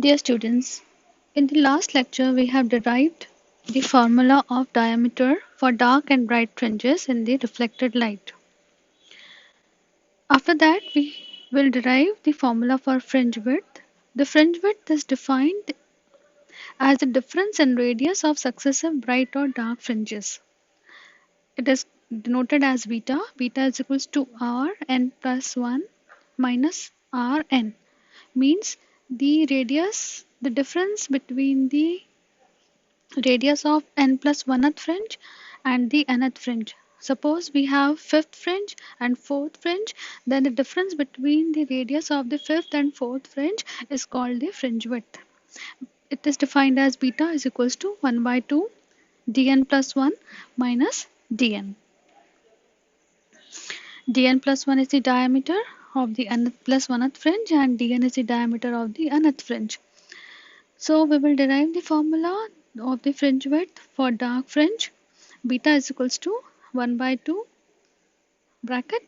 Dear students, in the last lecture we have derived the formula of diameter for dark and bright fringes in the reflected light. After that we will derive the formula for fringe width. The fringe width is defined as the difference in radius of successive bright or dark fringes. It is denoted as beta. Beta is equals to Rn plus 1 minus Rn. Means the difference between the radius of n plus 1th fringe and the nth fringe. Suppose we have fifth fringe and fourth fringe, then the difference between the radius of the fifth and fourth fringe is called the fringe width. It is defined as beta is equals to 1 by 2 dn plus 1 minus dn. dn plus 1 is the diameter of the nth plus 1th fringe and dn is the diameter of the nth fringe. So we will derive the formula of the fringe width for dark fringe. Beta is equals to 1 by 2 bracket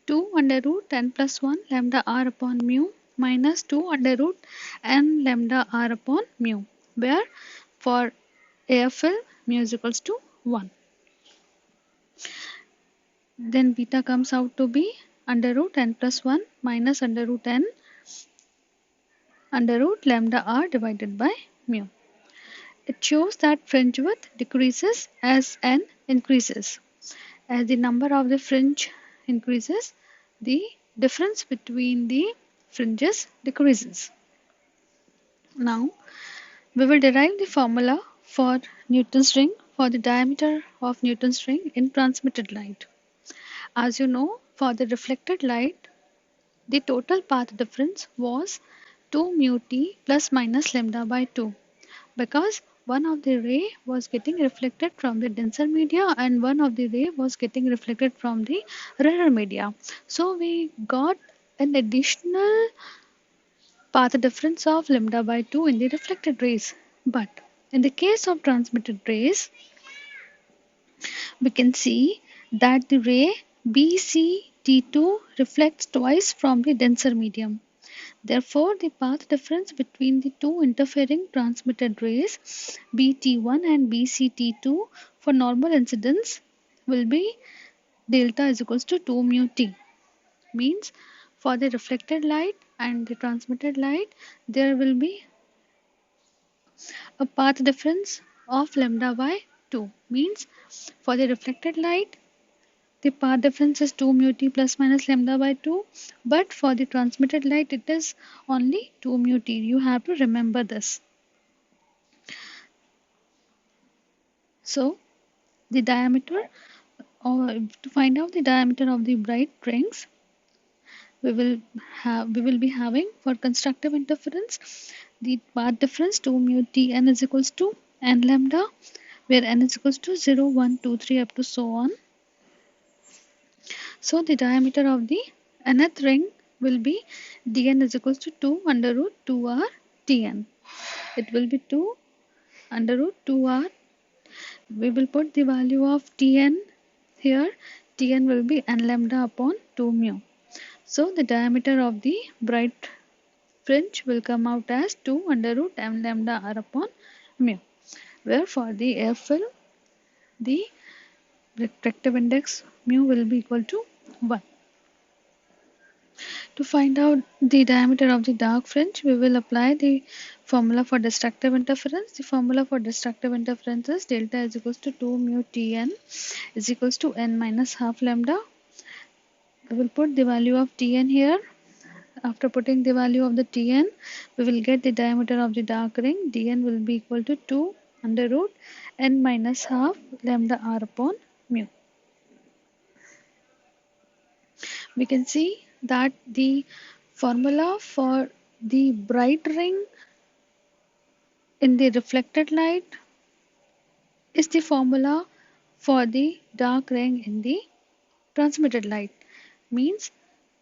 2 under root n plus 1 lambda r upon mu minus 2 under root n lambda r upon mu, where for AFL mu is equals to 1. Then beta comes out to be under root n plus 1 minus under root n under root lambda r divided by mu. It shows that fringe width decreases as n increases. As the number of the fringe increases, the difference between the fringes decreases. Now, we will derive the formula for Newton's ring for the diameter of Newton's ring in transmitted light. As you know, for the reflected light, the total path difference was 2 mu t plus minus lambda by 2, because one of the ray was getting reflected from the denser media and one of the ray was getting reflected from the rarer media. So we got an additional path difference of lambda by 2 in the reflected rays. But in the case of transmitted rays, we can see that the ray BCT2 reflects twice from the denser medium. Therefore, the path difference between the two interfering transmitted rays BT1 and BCT2 for normal incidence will be delta is equals to 2 mu t. Means for the reflected light and the transmitted light, there will be a path difference of lambda by 2. Means for the reflected light, the path difference is 2 mu t plus minus lambda by 2, but for the transmitted light it is only 2 mu t. You have to remember this. So the diameter, or to find out the diameter of the bright rings, we will be having for constructive interference the path difference 2 mu t n is equals to n lambda, where n is equals to 0, 1, 2, 3 up to so on. So the diameter of the nth ring will be dn is equals to 2 under root 2r tn. It will be 2 under root 2r. We will put the value of tn here. Tn will be n lambda upon 2 mu. So the diameter of the bright fringe will come out as 2 under root m lambda r upon mu, where for the AFL the refractive index mu will be equal to 1. To find out the diameter of the dark fringe, we will apply the formula for destructive interference. The formula for destructive interference is delta is equals to 2 mu tn is equals to n minus half lambda. We will put the value of tn here. After putting the value of the tn, we will get the diameter of the dark ring. dn will be equal to 2 under root n minus half lambda r upon mu. We can see that the formula for the bright ring in the reflected light is the formula for the dark ring in the transmitted light. Means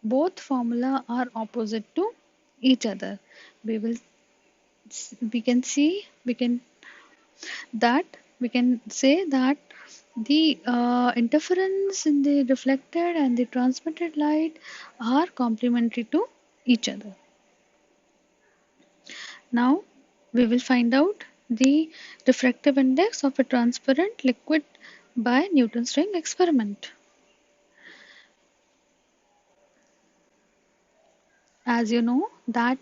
both formula are opposite to each other. We can say that the interference in the reflected and the transmitted light are complementary to each other. Now we will find out the refractive index of a transparent liquid by Newton's ring experiment. As you know that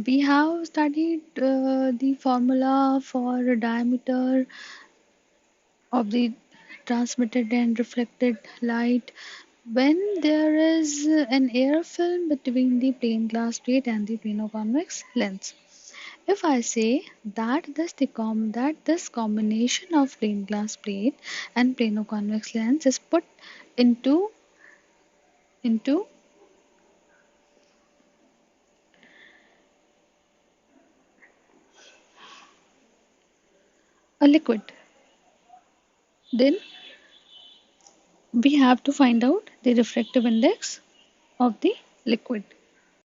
we have studied the formula for diameter of the transmitted and reflected light when there is an air film between the plane glass plate and the plano-convex lens. If I say that this combination of plane glass plate and plano-convex lens is put into a liquid, then we have to find out the refractive index of the liquid.